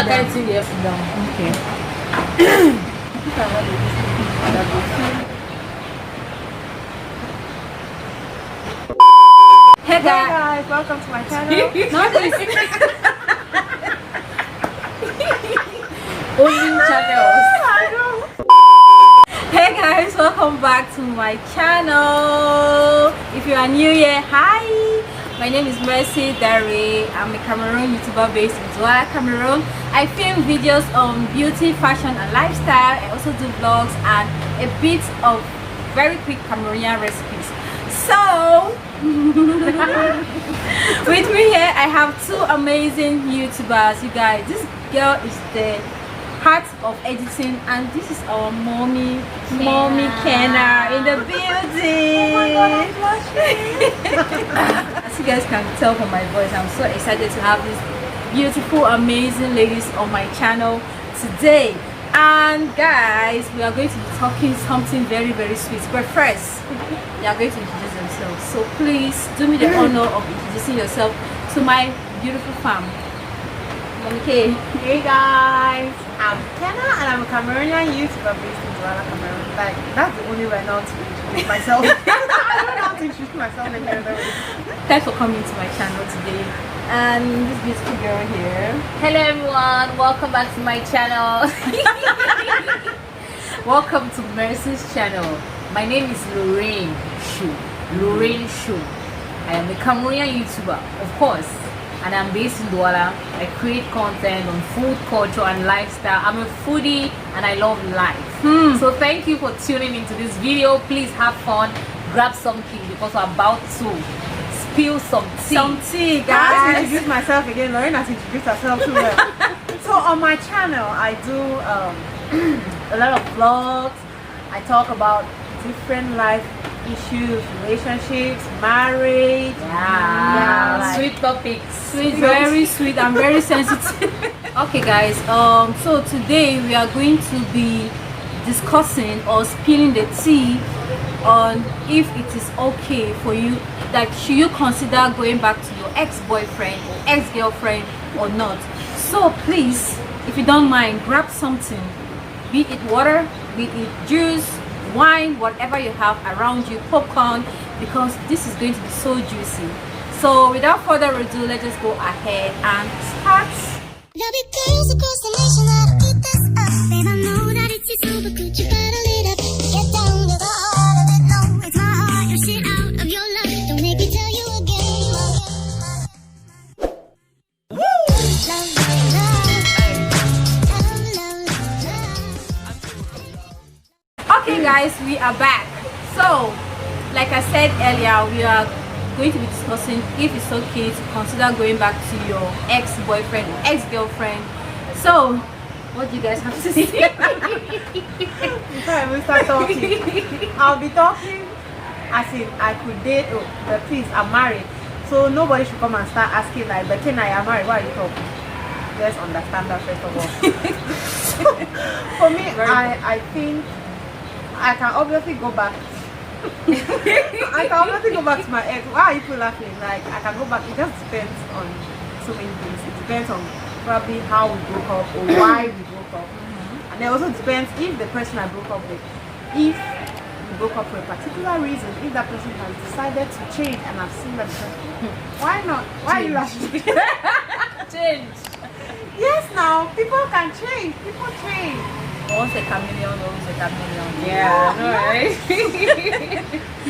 can't see the sit down. Okay. Hey Hey guys. guys, welcome to my channel. Not this. Only channels. Hey guys, welcome back to my channel. If you are new here, hi. My name is Mercy Dare. I'm a Cameroon YouTuber based in Douala Cameroon. I film videos on beauty, fashion and lifestyle. I also do vlogs and a bit of very quick Cameroonian recipes. So with me here I have two amazing YouTubers. You guys, this girl is the heart of editing and this is our mommy Kenna in the building. Oh my God, I'm blushing. As you guys can tell from my voice, I'm so excited to have these beautiful amazing ladies on my channel today. And guys, we are going to be talking something very sweet, but first they are going to introduce themselves. So please do me the honor of introducing yourself to my beautiful fam. Okay. Hey guys, I'm Kenna and I'm a Cameroonian YouTuber based in Douala Cameroon. Like, that's the only way I know how to introduce myself. I don't know how to introduce myself any other way. Thanks for coming to my channel today. And this beautiful girl here. Hello everyone, welcome back to my channel. Welcome to Mercy's channel. My name is LORRAINE SHU. LORRAINE SHU. I am a Cameroonian YouTuber, of course, and I'm based in Douala. I create content on food, culture and lifestyle. I'm a foodie and I love life. So thank you for tuning into this video. Please have fun, grab something because we're about to spill some tea. Some tea, I have to guys. introduce myself again. Lorraine has introduced herself too well. So on my channel, I do a lot of vlogs. I talk about different life issues, relationships, marriage. Yeah, like- sweet topics. Sweet, very sweet and very sensitive. Okay guys, so today we are going to be discussing or spilling the tea on if it is okay for you, that should you consider going back to your ex-boyfriend or ex-girlfriend or not. So please, if you don't mind, grab something, be it water, be it juice, wine, whatever you have around you, popcorn, because this is going to be so juicy. So without further ado, let's just go ahead and start. There'll be girls across the nation that'll eat this up. Babe, I know that it's your super good, you better lead up. Get down to the heart of it, no, it's my heart, your shit out of your love. Don't make me tell you again. Love, love, love. Okay guys, we are back. So like I said earlier, we are going to be discussing if it's okay to consider going back to your ex-boyfriend or ex-girlfriend. So what do you guys have to say? Before I even start talking, I'll be talking as in I could date, but please, I'm married. So nobody should come and start asking like, but Kenna, I'm married, why are you talking? Let's understand that first of all. For me, I think I can obviously go back. I can obviously go back to my ex. Why are you people laughing? Like, I can go back. It just depends on so many things. It depends on probably how we broke up or why we broke up. And it also depends if the person I broke up with, if we broke up for a particular reason, if that person has decided to change and I've seen that person. Why not? Why are you laughing? Change. Yes, now people can change. People change. Once a chameleon, always a chameleon. Yeah, I know,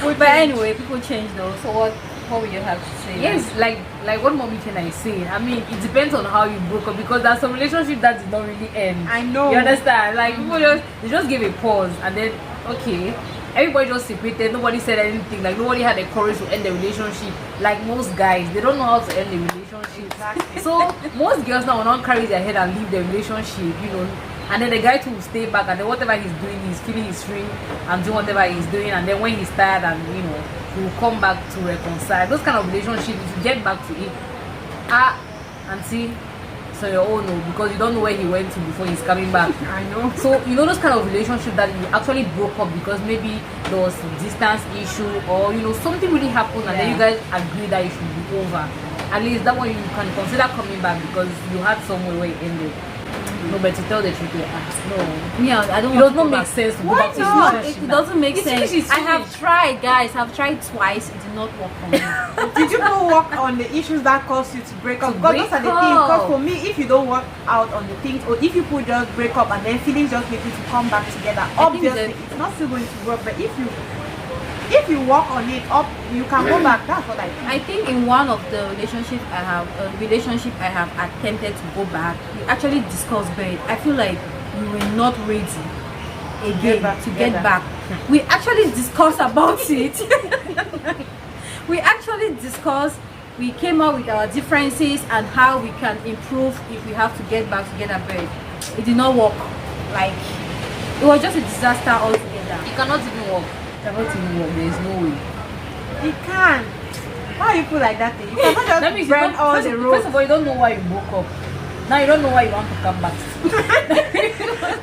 right? But anyway, people change though. So what will you have to say? Yes, like what mommy Kenna is saying. I mean, it depends on how you broke up because there's some relationship that did not really end. I know. You understand? Like people just gave a pause and then okay, everybody just separated. Nobody said anything. Like nobody had the courage to end the relationship. Like most guys, they don't know how to end the relationship. Exactly. So most girls now will not carry their head and leave the relationship, you know. And then the guy too will stay back and then whatever he's doing, he's feeling his string and doing whatever he's doing, and then when he's tired and you know, he will come back to reconcile. Those kind of relationships, if you get back to it, auntie, so your own no, because you don't know where he went to before he's coming back. I know. So you know those kind of relationships that you actually broke up because maybe there was distance issue or you know something really happened and then you guys agree that it should be over. at least that one you can consider coming back because you had somewhere where it ended. No, but to tell the truth, no. Yeah, I don't. It does not make sense to go back to not? relationship It now. doesn't make It's sense. finished, it's I have finished. tried, guys. I've tried twice. It did not work for me. Did you go work on the issues that caused you to break up? To Because break those are the things. Because up. for me, if you don't work out on the things, or if you could just break up and then feelings just make you to come back together, think obviously that- it's not still going to work. But if you work on it up, you can go back. That's what I think. I think in one of the relationship I have attempted to go back. We actually discussed bed. I feel like we were not ready again back to together. get back. We actually discussed about it. We actually discussed. We came out with our differences and how we can improve if we have to get back together. Bed. It did not work. Like it was just a disaster altogether. It cannot even work. It cannot even work. There is no way. You can. Why you put like that thing? You cannot just That means you burn don't, all first, the first roads. of all, you don't know why you broke up. Now you don't know why you want to come back.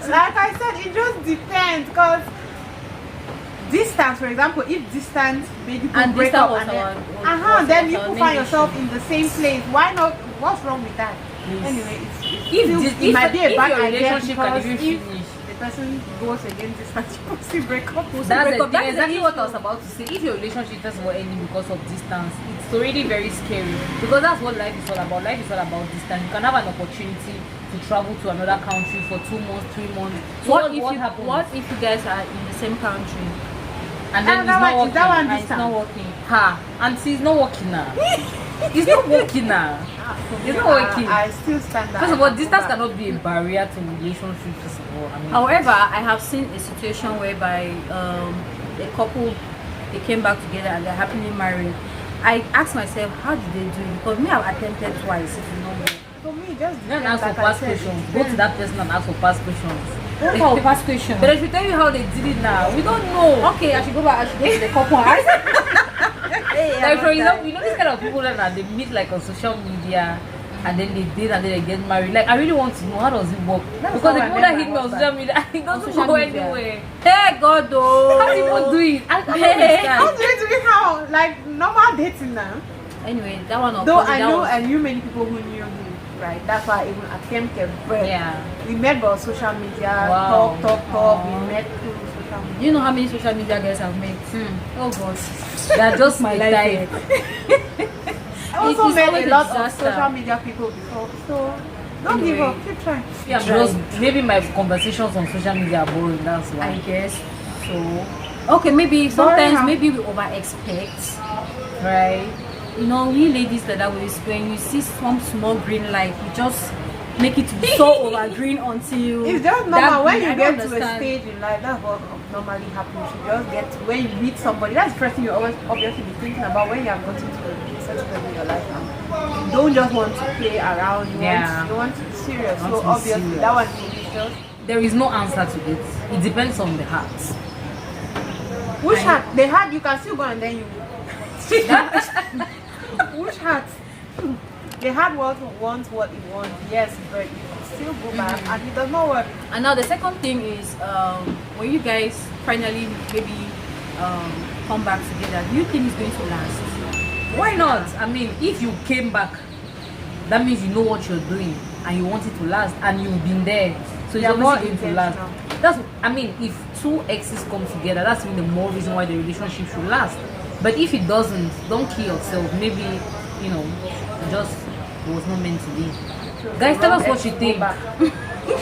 Like I said, it just depends. Because distance, for example, if distance made you And break distance up was and then, our- was then you our could main find yourself issue. in the same place. Why not? What's wrong with that? Please. Anyway, it's If still, this, it might be a if bad your idea relationship can because even if finish, the person goes against distance, you could still break up. that's break the up. thing. That's the Exactly what I issue. was about to say. If your relationship first of all ending because of distance, it's already very scary because that's what life is all about. Life is all about distance. You can have an opportunity to travel to another country for 2 months, 3 months. So what happens? What if you guys are in the same country? And then And it's that not one- working. is that one And it's distance? not working. Ha! And see, it's not working now. It's not working now. It's not working. I still stand that. First of all, I can go distance back. cannot be a barrier to relationship. First of all, I mean, However, I have seen a situation whereby a couple they came back together and they're happily married. I asked myself, how did they do it? Because me, I've attempted twice. It did not work. For me, it just you don't depends, ask for like I past said, questions. it Go to depends. that person and ask for past questions. Oh, past question. But I should tell you how they did it now. We don't know. Okay, I should go back. I should go to the couple. Like for example, you know this kind of people that they meet like on social media and then they date and then they get married. Like I really want to know how does it work? That's Because the how I people met that my hit me on husband. social media, it doesn't social go media. anywhere. Hey God, though. How do people do it? I don't Hey. understand. How do you do it how? Like normal dating now. Anyway, that one. Though that I know was- I knew many people who knew him, right? That's why I even attempted. But Yeah. we met by social media, Wow. talk. Wow. We met through social media. You know how many social media guys I've met? Oh God. They are just My my life life. I also It's met always a a lot of disaster. social media people before, so don't give Anyway. up. Keep trying. Yeah, just maybe my conversations on social media are boring. That's why. I guess so. Okay, maybe sometimes maybe we over expect. Right. You know, we ladies that when you see some small green light, you just make it to be so over green until It's just that normal when green- you I get don't to a understand. stage in life. That's what normally happens. You just get to when you meet somebody. That's the first thing you always obviously be thinking about when you have gotten to a certain level in your life now. You don't just want to play around. You want to be serious. Want So to be obviously serious. that one is just There is no answer to it. It depends on the heart. which heart. The heart you can still go and then you. Which heart? The heart wants what it wants. Yes, but you can still go back and it does not work. And now the second thing is when you guys finally maybe come back together, do you think it's going to last? Why not? I mean, if you came back, that means you know what you're doing and you want it to last and you've been there. So it's You're more obviously going to last. intentional. That's, I mean, if two exes come together, that's even the more reason why the relationship should last. But if it doesn't, don't kill yourself. Maybe, you know, it just was not meant to be. Guys, tell us what you think.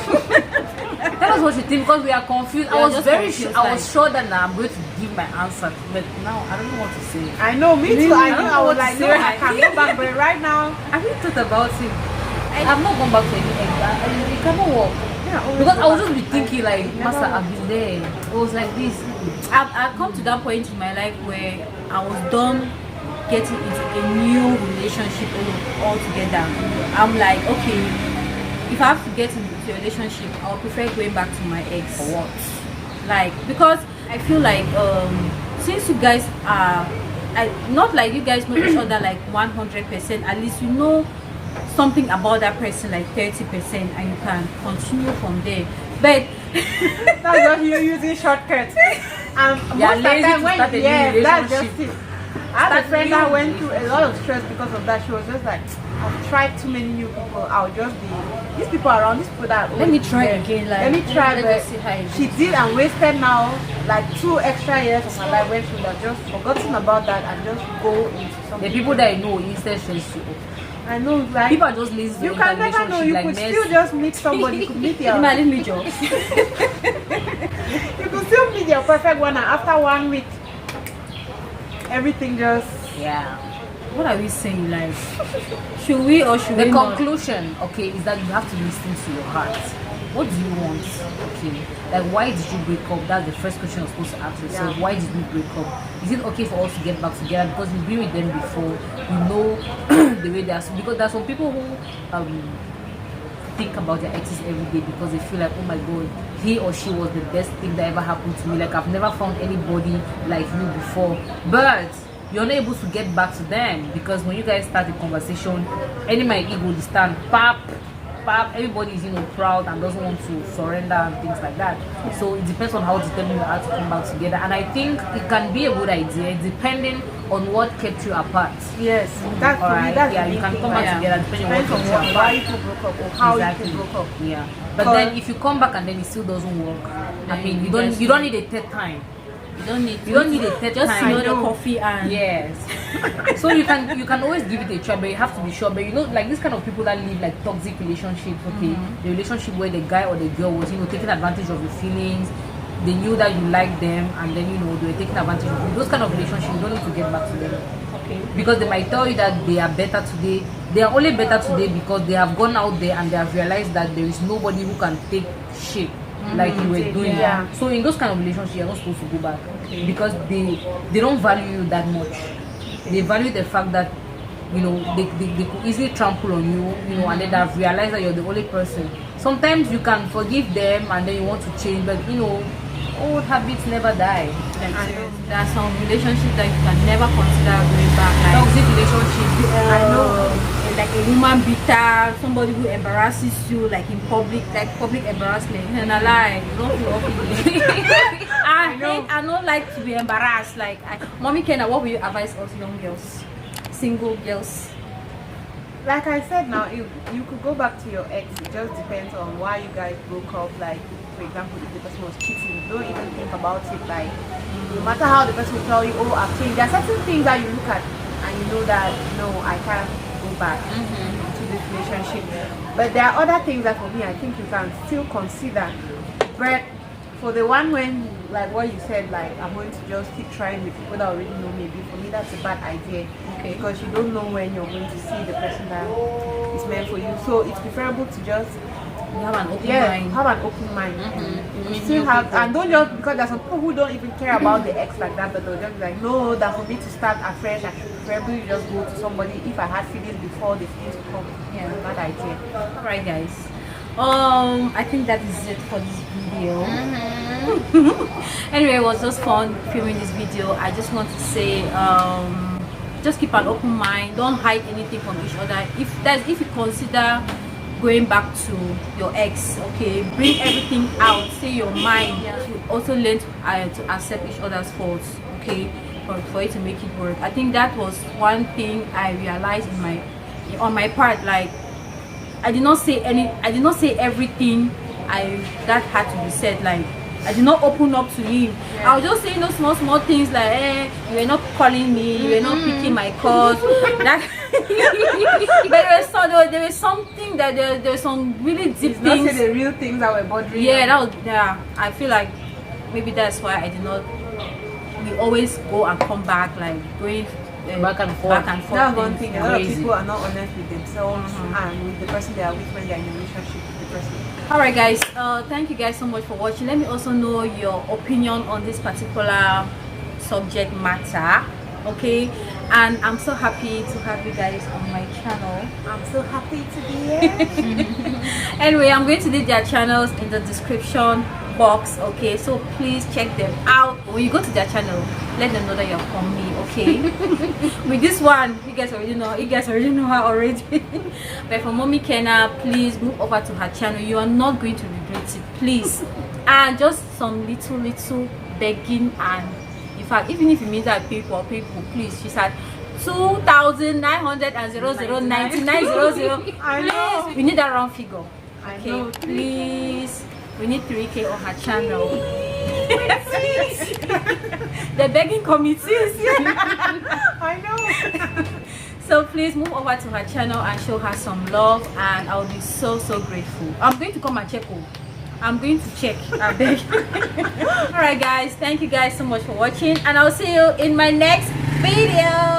Tell us what you think because we are confused. We I are was just very confused, sure. I was like- sure that now I'm going to give my answer, but now I don't know what to say. I know, me too. Really? I I knew don't I know was what to like, say. no, I can go back, but right now, I really thought about it. I've not gone back to any ex. It cannot work. yeah, always Because go I would back. just be thinking like, Never Master, work. I've been there. It was like this. I've come to that point in my life where I was done getting into a new relationship altogether. I'm like, okay, if I have to get into a relationship, I'll prefer going back to my ex. For what? Like, because I feel like since you guys are not like you guys know each other like 100%, at least you know something about that person like 30% and you can continue from there. But That's what you're using shortcuts. You're Most of the lazy time to when start a new that's just relationship. it. I had a friend that new. went through a lot of stress because of that. She was just like, I've tried too many new people. I'll just be these people around, these people that Let me always try there. again. Like, Let me try, but just see how it she did and wasted now like 2 extra years of her life when she would have just forgotten about that and just go into something. The people that I know instead stress you. I know, like People are just lazy. you can never know. You like could mess. still just meet somebody. You could meet your Imagine me jobs. you could still meet your perfect one, and after 1 week, everything just Yeah. What are we saying? Like, should we or should The we not? conclusion, okay, is that you have to listen to your heart. What do you want? Okay. Like, why did you break up? That's the first question you're supposed to ask yourself. Yeah. Why did we break up? Is it okay for us to get back together? Because you've been with them before. You know the way they are. Because there are some people who think about their exes every day because they feel like, oh my god, he or she was the best thing that ever happened to me. Like, I've never found anybody like you before. But you're not able to get back to them because when you guys start the conversation, any my ego will stand pap. Everybody is, proud and doesn't want to surrender and things like that. So it depends on how determined you are to come back together. And I think it can be a good idea depending on what kept you apart. yes. That's for me. Alright, That's yeah, the you main can thing, come back like, together depending on what depends kept on you why apart. you broke up or how Exactly. you broke up. Yeah. But Because- then if you come back and then it still doesn't work, I mean, you Yes. don't need a third time. You don't need. You don't need a third just time. know the coffee and Yes. So you can always give it a try, but you have to be sure. But like this kind of people that live like toxic relationships, okay, the relationship where the guy or the girl was, taking advantage of your feelings. They knew that you liked them, and then they were taking advantage of you. Those kind of relationships, you don't need to get back to them. okay. Because they might tell you that they are better today. They are only better today because they have gone out there and they have realized that there is nobody who can take shit like you were doing. Yeah. So in those kind of relationships, you're not supposed to go back because they don't value you that much. They value the fact that they could easily trample on you, and then they've realized that you're the only person. Sometimes you can forgive them and then you want to change, but old habits never die. There are some relationships that you can never consider going back. Like, Toxic relationship. I know, like a woman beater, somebody who embarrasses you, like in public, like public embarrassment. And I lie, you don't feel okay. I don't like to be embarrassed. Like, Mommy Kenna, what will you advise us young girls, single girls? Like I said now, you could go back to your ex. It just depends on why you guys broke up. Like, for example, if the person was cheating, don't even think about it. Like, no matter how the person will tell you, oh, I've changed, there are certain things that you look at and you know that, no, I can't go back to this relationship. But there are other things that for me, I think you can still consider. But for the one when, like what you said, like, I'm going to just keep trying with people that already know me, for me, that's a bad idea. Okay. Because you don't know when you're going to see the person that is meant for you. So it's preferable to just You have an open mind. have an open mind. You still have, and don't just, because there's some people who don't even care about the ex like that, but they'll just be like, no, that for me to start afresh, I should preferably just go to somebody. If I had feelings before, the feelings come. Yeah, bad idea. Alright, guys. I think that is it for this video. Anyway, it was just fun filming this video. I just want to say, just keep an open mind. Don't hide anything from each other. If you consider going back to your ex, okay, bring everything out, say your mind. You also learn to accept each other's faults, okay, for it to make it work. I think that was one thing I realized on my part. Like, I did not say everything that had to be said. Like, I did not open up to him. I was just saying those small things like, hey, you were not calling me, you were not picking my calls. That but there was something that there was some really deep things. Not say the real things that were bothering you. I feel like maybe that's why I did not. We always go and come back, like going back and forth. That's one thing. A lot of people are not honest with themselves and with the person they are with when they are in a relationship with the person. Alright, guys, thank you guys so much for watching. Let me also know your opinion on this particular subject matter, okay? And I'm so happy to have you guys on my channel. I'm so happy to be here. Anyway, I'm going to leave their channels in the description box, okay? So please check them out. When you go to their channel, let them know that you're from me, okay? With this one, you guys already know her already. But for Mommy Kenna, please move over to her channel. You are not going to regret it, please. And just some little begging, and In fact, even if you meet that people, please, she's at 2,900 and 009900. I know. Please, we need that round figure. I Okay, know. please, we need 3K on her channel. The begging committees. I know. So please move over to her channel and show her some love, and I'll be so grateful. I'm going to come and check. I'm going to check. I beg. All right, guys. Thank you guys so much for watching, and I'll see you in my next video.